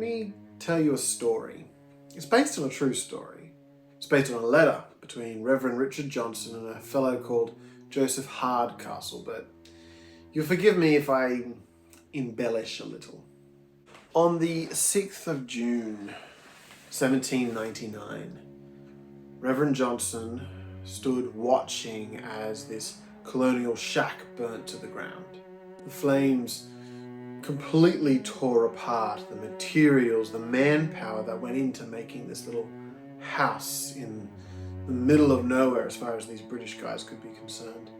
me tell you a story. It's based on a true story. It's based on a letter between Reverend Richard Johnson and a fellow called Joseph Hardcastle, but you'll forgive me if I embellish a little. On the 6th of June, 1799, Reverend Johnson stood watching as this colonial shack burnt to the ground. The flames completely tore apart the materials, the manpower that went into making this little house in the middle of nowhere as far as these British guys could be concerned.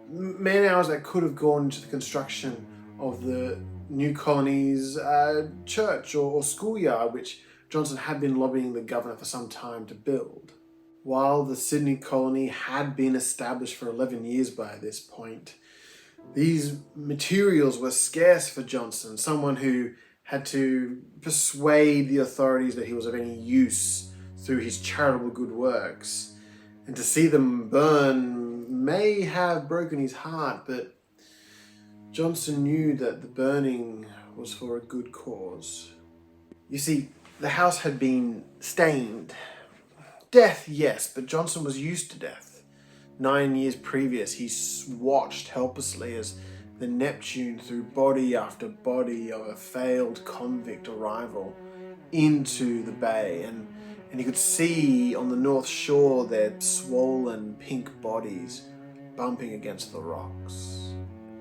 Man hours that could have gone into the construction of the new colony's church or schoolyard, which Johnson had been lobbying the governor for some time to build. While the Sydney colony had been established for 11 years by this point, these materials were scarce for Johnson, someone who had to persuade the authorities that he was of any use through his charitable good works. And to see them burn may have broken his heart, but Johnson knew that the burning was for a good cause. You see, the house had been stained. Death, yes, but Johnson was used to death. 9 years previous, he watched helplessly as the Neptune threw body after body of a failed convict arrival into the bay, and he could see on the north shore their swollen pink bodies bumping against the rocks.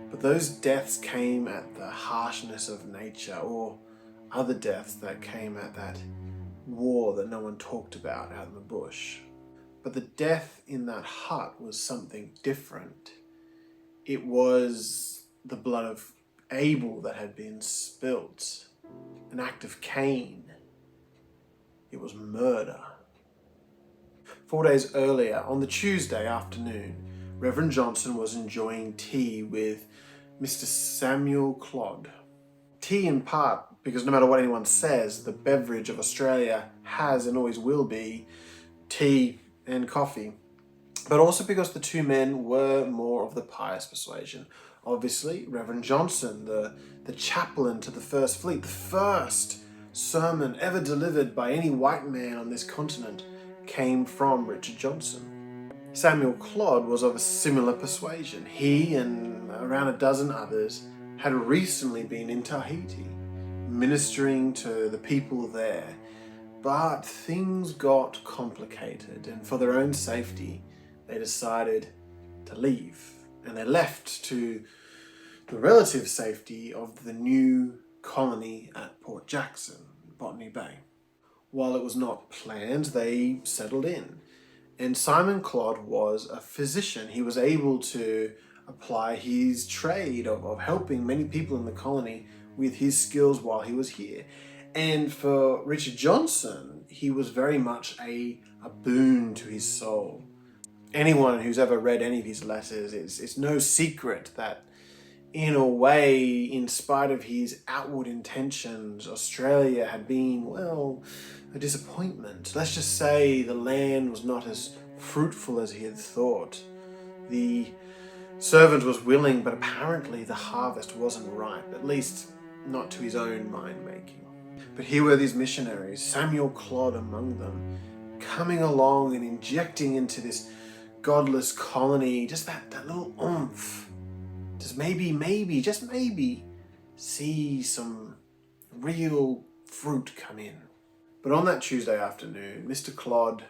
But those deaths came at the harshness of nature, or other deaths that came at that war that no one talked about out in the bush. But the death in that hut was something different. It was the blood of Abel that had been spilt, an act of Cain. It was murder. 4 days earlier, on the Tuesday afternoon, Reverend Johnson was enjoying tea with Mr. Samuel Clode. Tea in part because no matter what anyone says, the beverage of Australia has and always will be tea and coffee. But also because the two men were more of the pious persuasion. Obviously, Reverend Johnson, the chaplain to the First Fleet, the first sermon ever delivered by any white man on this continent, came from Richard Johnson. Samuel Clode was of a similar persuasion. He and around a dozen others had recently been in Tahiti, ministering to the people there. But things got complicated, and for their own safety, they decided to leave. And they left to the relative safety of the new colony at Port Jackson, Botany Bay. While it was not planned, they settled in. And Simon Clode was a physician. He was able to apply his trade of helping many people in the colony with his skills while he was here. And for Richard Johnson, he was very much a boon to his soul. Anyone who's ever read any of his letters, it's no secret that in a way, in spite of his outward intentions, Australia had been, well, a disappointment. Let's just say the land was not as fruitful as he had thought. The servant was willing, but apparently the harvest wasn't ripe, at least not to his own mind-making. But here were these missionaries, Samuel Clode among them, coming along and injecting into this godless colony just that little oomph. Just maybe, just maybe, see some real fruit come in. But on that Tuesday afternoon, Mr. Clode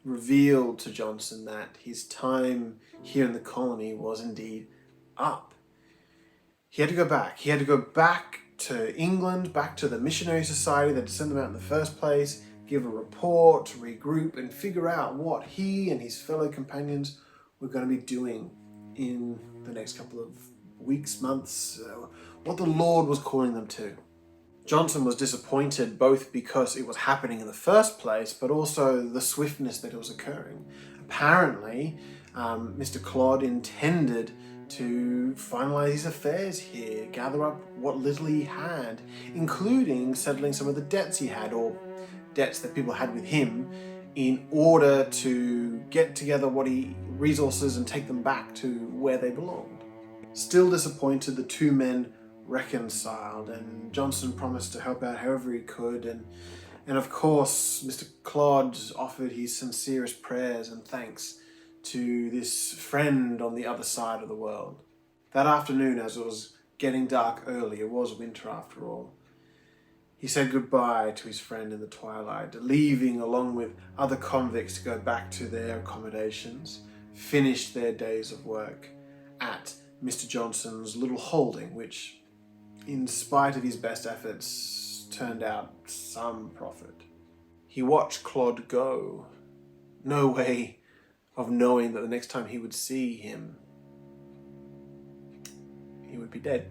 revealed to Johnson that his time here in the colony was indeed up. He had to go back. He had to go back to England, back to the missionary society that had sent them out in the first place, give a report, regroup, and figure out what he and his fellow companions were going to be doing in the next couple of weeks, months, what the Lord was calling them to. Johnson was disappointed both because it was happening in the first place, but also the swiftness that it was occurring. Apparently, Mr. Clode intended to finalize his affairs here, gather up what little he had, including settling some of the debts he had, or debts that people had with him, in order to get together resources and take them back to where they belonged. Still disappointed, the two men reconciled, and Johnson promised to help out however he could, and of course Mr. Clode offered his sincerest prayers and thanks to this friend on the other side of the world. That afternoon, as it was getting dark early, it was winter after all, he said goodbye to his friend in the twilight, leaving along with other convicts to go back to their accommodations, finish their days of work at Mr. Johnson's little holding, which, in spite of his best efforts, turned out some profit. He watched Clode go. No way of knowing that the next time he would see him, he would be dead.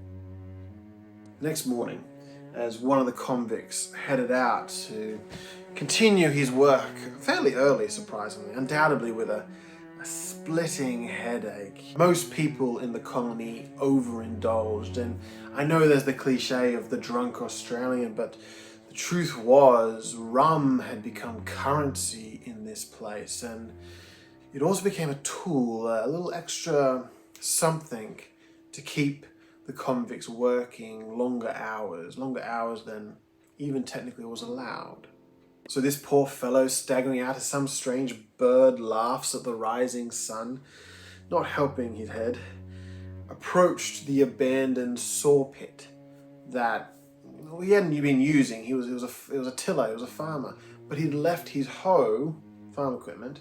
The next morning, as one of the convicts headed out to continue his work fairly early, surprisingly, undoubtedly with a splitting headache. Most people in the colony overindulged, and I know there's the cliche of the drunk Australian, but the truth was rum had become currency in this place, and it also became a tool, a little extra something to keep the convicts working longer hours than even technically was allowed. So this poor fellow, staggering out as some strange bird laughs at the rising sun, not helping his head, approached the abandoned saw pit that he hadn't been using. It was a tiller, he was a farmer, but he'd left his farm equipment,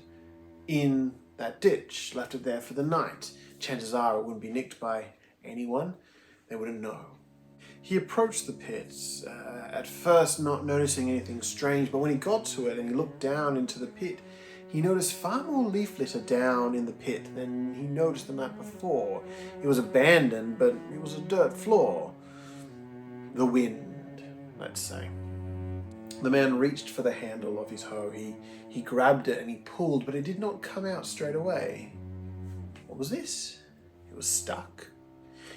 in that ditch, left it there for the night. Chances are it wouldn't be nicked by anyone. They wouldn't know. He approached the pits, at first not noticing anything strange, but when he got to it and he looked down into the pit, he noticed far more leaf litter down in the pit than he noticed the night before. It was abandoned, but it was a dirt floor. The wind, let's say. The man reached for the handle of his hoe. He grabbed it and he pulled, but it did not come out straight away. What was this? It was stuck.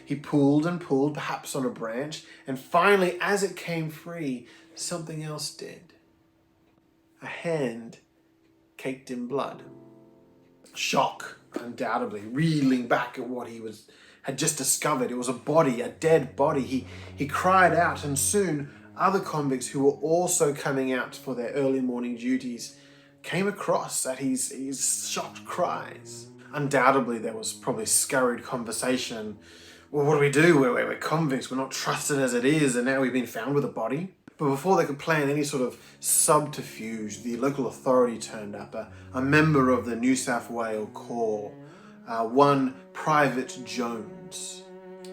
He pulled and pulled, perhaps on a branch, and finally, as it came free, something else did. A hand caked in blood. Shock, undoubtedly, reeling back at what he had just discovered. It was a body, a dead body. He cried out, and soon other convicts who were also coming out for their early morning duties came across at his shocked cries. Undoubtedly, there was probably scurried conversation. Well, what do we do? We're convicts, we're not trusted as it is, and now we've been found with a body. But before they could plan any sort of subterfuge, the local authority turned up, a member of the New South Wales Corps, one Private Jones.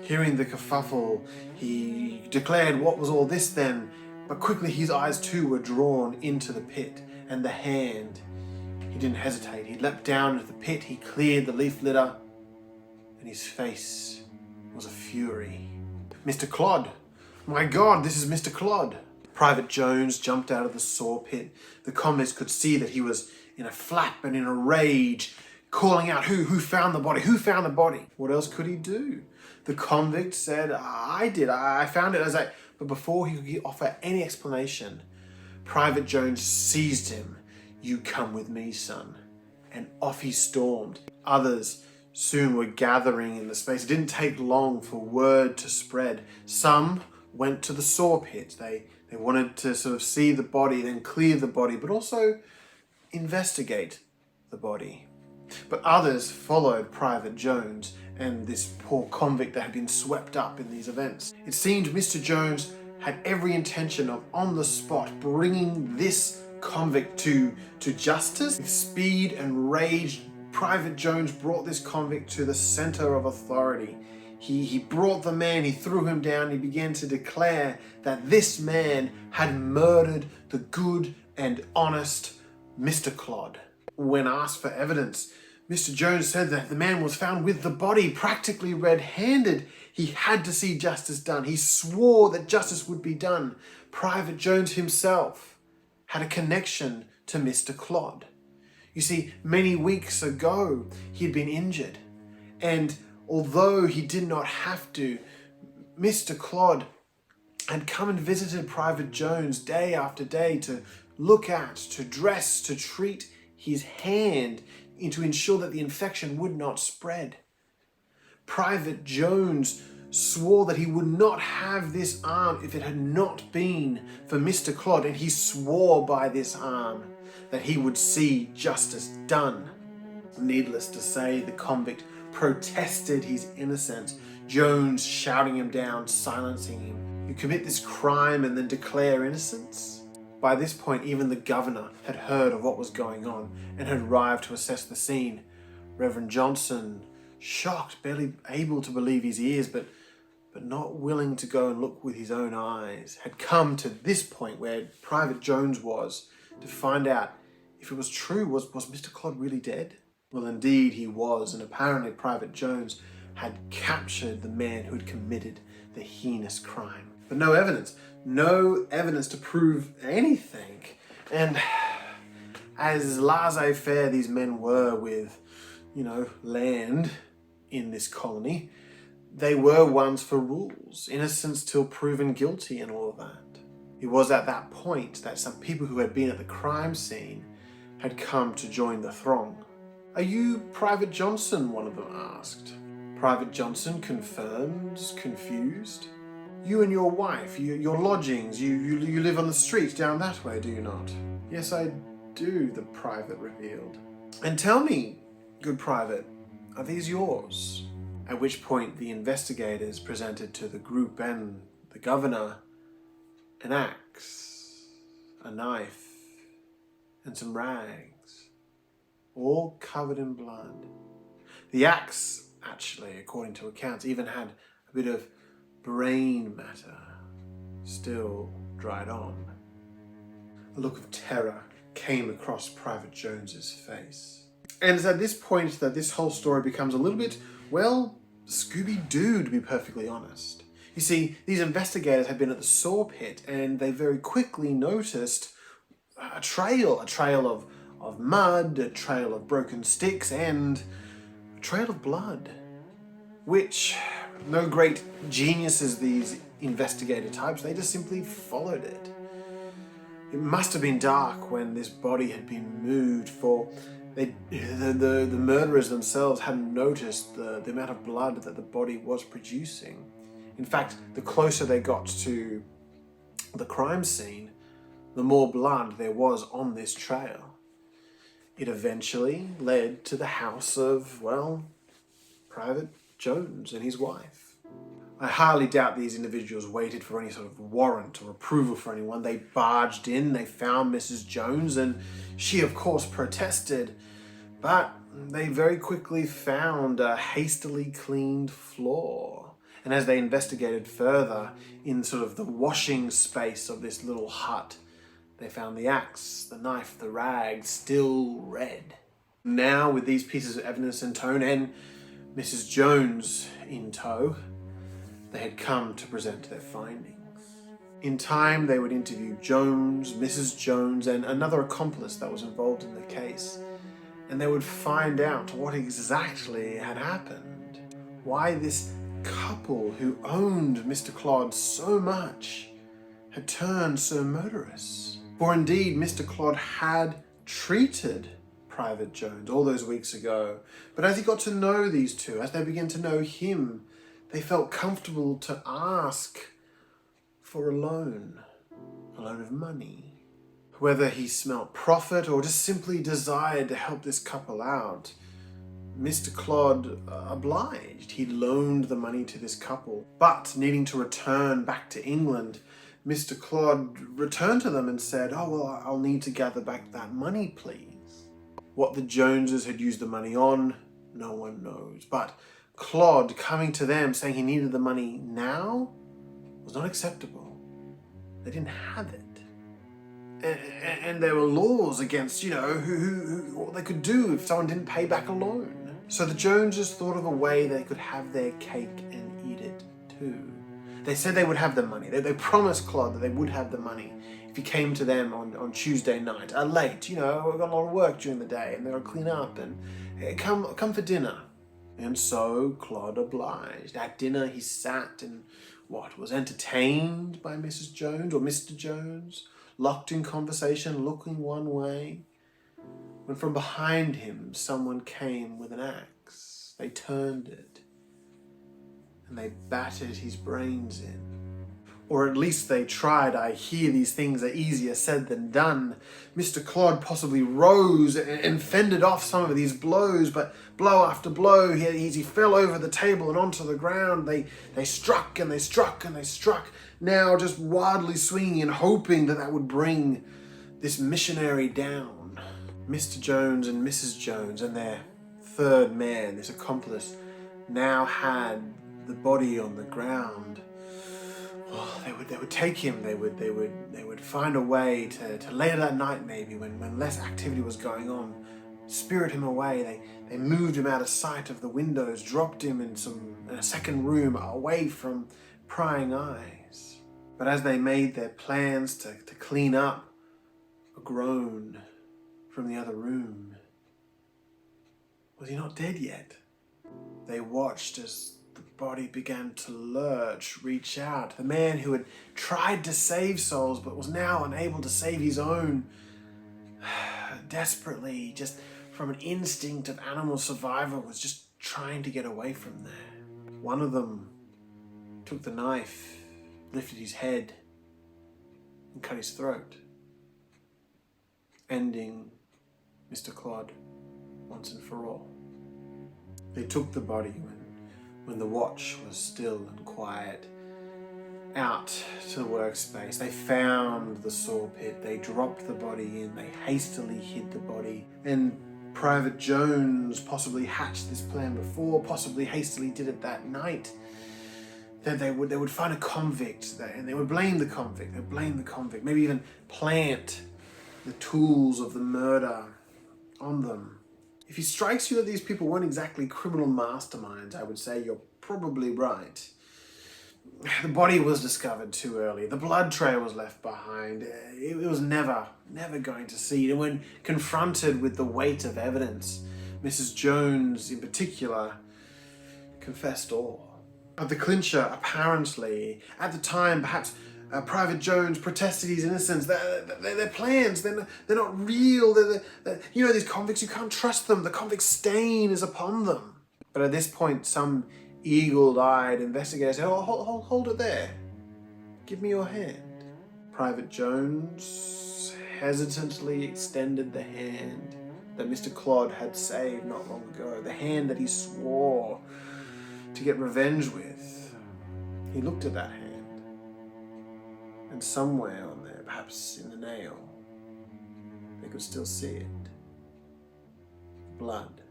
Hearing the kerfuffle, he declared, "What was all this then?" But quickly his eyes too were drawn into the pit, and the hand. He didn't hesitate. He leapt down into the pit, he cleared the leaf litter, and his face was a fury. "Mr. Clode! My God, this is Mr. Clode!" Private Jones jumped out of the saw pit. The convicts could see that he was in a flap and in a rage, calling out, Who found the body? Who found the body?" What else could he do? The convict said, "I did. I found it." But before he could offer any explanation, Private Jones seized him. "You come with me, son." And off he stormed. Others soon were gathering in the space. It didn't take long for word to spread. Some went to the saw pit. They wanted to sort of see the body, then clear the body, but also investigate the body. But others followed Private Jones and this poor convict that had been swept up in these events. It seemed Mr. Jones had every intention of, on the spot, bringing this convict to justice. With speed and rage, Private Jones brought this convict to the center of authority. He brought the man, he threw him down, he began to declare that this man had murdered the good and honest Mr. Clode. When asked for evidence, Mr. Jones said that the man was found with the body, practically red-handed. He had to see justice done. He swore that justice would be done. Private Jones himself had a connection to Mr. Clode. You see, many weeks ago, he had been injured. And although he did not have to, Mr. Clode had come and visited Private Jones day after day to look at, to dress, to treat his hand, and to ensure that the infection would not spread. Private Jones swore that he would not have this arm if it had not been for Mr. Clode, and he swore by this arm that he would see justice done. Needless to say, the convict protested his innocence, Jones shouting him down, silencing him. You commit this crime and then declare innocence? By this point, even the governor had heard of what was going on and had arrived to assess the scene. Reverend Johnson, shocked, barely able to believe his ears, but not willing to go and look with his own eyes, had come to this point where Private Jones was to find out if it was true. Was Mr. Clode really dead? Well, indeed he was, and apparently Private Jones had captured the man who had committed the heinous crime. But no evidence to prove anything. And as laissez-faire these men were with, land in this colony, they were ones for rules, innocence till proven guilty and all of that. It was at that point that some people who had been at the crime scene had come to join the throng. "Are you Private Johnson?" one of them asked. Private Johnson confirmed, confused. "You and your wife, your lodgings, you live on the street down that way, do you not?" "Yes, I do," the private revealed. "And tell me, good private, are these yours?" At which point the investigators presented to the group and the governor an axe, a knife, and some rags, all covered in blood. The axe, actually, according to accounts, even had a bit of brain matter still dried on. A look of terror came across Private Jones's face. And it's at this point that this whole story becomes a little bit, Scooby-Doo, to be perfectly honest. You see, these investigators had been at the saw pit, and they very quickly noticed a trail of mud, a trail of broken sticks, and a trail of blood, which no great geniuses, these investigator types, they just simply followed it. It must have been dark when this body had been moved, for the murderers themselves hadn't noticed the amount of blood that the body was producing. In fact, the closer they got to the crime scene, the more blood there was on this trail. It eventually led to the house of, Private Jones and his wife. I highly doubt these individuals waited for any sort of warrant or approval for anyone. They barged in, they found Mrs. Jones, and she of course protested, but they very quickly found a hastily cleaned floor. And as they investigated further in sort of the washing space of this little hut, they found the axe, the knife, the rag, still red. Now, with these pieces of evidence in tow and Mrs. Jones in tow, they had come to present their findings. In time, they would interview Jones, Mrs. Jones, and another accomplice that was involved in the case, and they would find out what exactly had happened, why this couple who owned Mr. Clode so much had turned so murderous. For indeed, Mr. Clode had treated Private Jones all those weeks ago, but as he got to know these two, as they began to know him, they felt comfortable to ask for a loan of money. Whether he smelt profit or just simply desired to help this couple out, Mr. Clode obliged. He loaned the money to this couple, but needing to return back to England, Mr. Clode returned to them and said, I'll need to gather back that money, please. What the Joneses had used the money on, no one knows, but Clode coming to them saying he needed the money now was not acceptable. They didn't have it. And there were laws against, what they could do if someone didn't pay back a loan. So the Joneses thought of a way they could have their cake and eat it too. They said they would have the money. They promised Clode that they would have the money if he came to them on Tuesday night, late, we've got a lot of work during the day and they'll clean up and come for dinner. And so Clode obliged. At dinner he sat and was entertained by Mrs. Jones or Mr. Jones, locked in conversation, looking one way, when from behind him someone came with an axe. They turned it, and they battered his brains in. Or at least they tried. I hear these things are easier said than done. Mr. Clode possibly rose and fended off some of these blows, but blow after blow, he fell over the table and onto the ground. They struck and they struck and they struck, now just wildly swinging and hoping that would bring this missionary down. Mr. Jones and Mrs. Jones and their third man, this accomplice, now had the body on the ground. Oh, they would take him. They would find a way to later that night, maybe when less activity was going on, spirit him away. They moved him out of sight of the windows, dropped him in a second room away from prying eyes. But as they made their plans to clean up, a groan from the other room. Was he not dead yet? They watched as the body began to lurch, reach out. The man who had tried to save souls but was now unable to save his own. Desperately, just from an instinct of animal survival, was just trying to get away from there. One of them took the knife, lifted his head, and cut his throat, ending Mr. Clode once and for all. They took the body when the watch was still and quiet out to the workspace. They found the saw pit, they dropped the body in, they hastily hid the body, and Private Jones possibly hatched this plan before, possibly hastily did it that night. That they would find a convict and they would blame the convict, maybe even plant the tools of the murder on them. If it strikes you that these people weren't exactly criminal masterminds, I would say you're probably right. The body was discovered too early. The blood trail was left behind. It was never going to see. And when confronted with the weight of evidence, Mrs. Jones in particular confessed all. But the clincher, apparently, at the time, perhaps Private Jones protested his innocence. They're plans. They're not real. These convicts, you can't trust them. The convict stain is upon them. But at this point, some eagle-eyed investigator said, "Oh, hold it there. Give me your hand." Private Jones hesitantly extended the hand that Mr. Clode had saved not long ago, the hand that he swore to get revenge with. He looked at that hand. And somewhere on there, perhaps in the nail, they could still see it. The blood.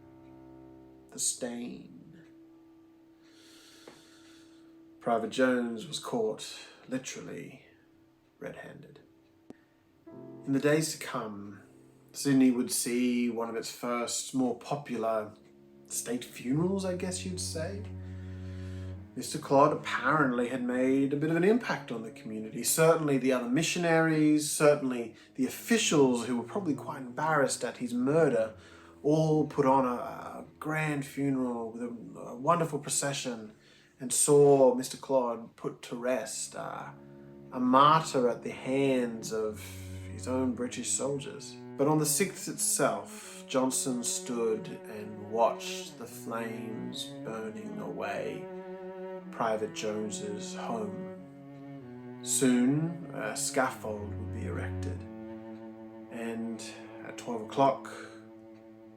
The stain. Private Jones was caught, literally, red-handed. In the days to come, Sydney would see one of its first more popular state funerals, I guess you'd say. Mr. Clode apparently had made a bit of an impact on the community. Certainly the other missionaries, certainly the officials who were probably quite embarrassed at his murder, all put on a grand funeral with a wonderful procession and saw Mr. Clode put to rest, a martyr at the hands of his own British soldiers. But on the 6th itself, Johnson stood and watched the flames burning away Private Jones's home. Soon, a scaffold would be erected, and at 12 o'clock,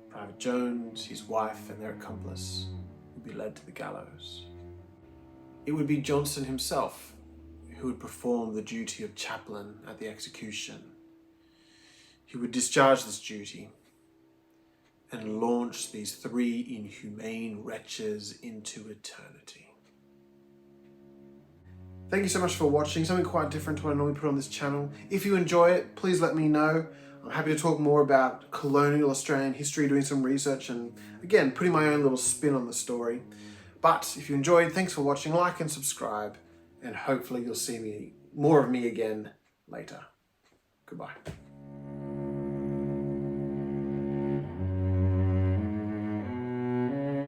Private Jones, his wife, and their accomplice would be led to the gallows. It would be Johnson himself who would perform the duty of chaplain at the execution. He would discharge this duty and launch these 3 inhumane wretches into eternity. Thank you so much for watching, something quite different to what I normally put on this channel. If you enjoy it, please let me know. I'm happy to talk more about colonial Australian history, doing some research and, again, putting my own little spin on the story. But if you enjoyed, thanks for watching, like and subscribe, and hopefully you'll see more of me again later. Goodbye.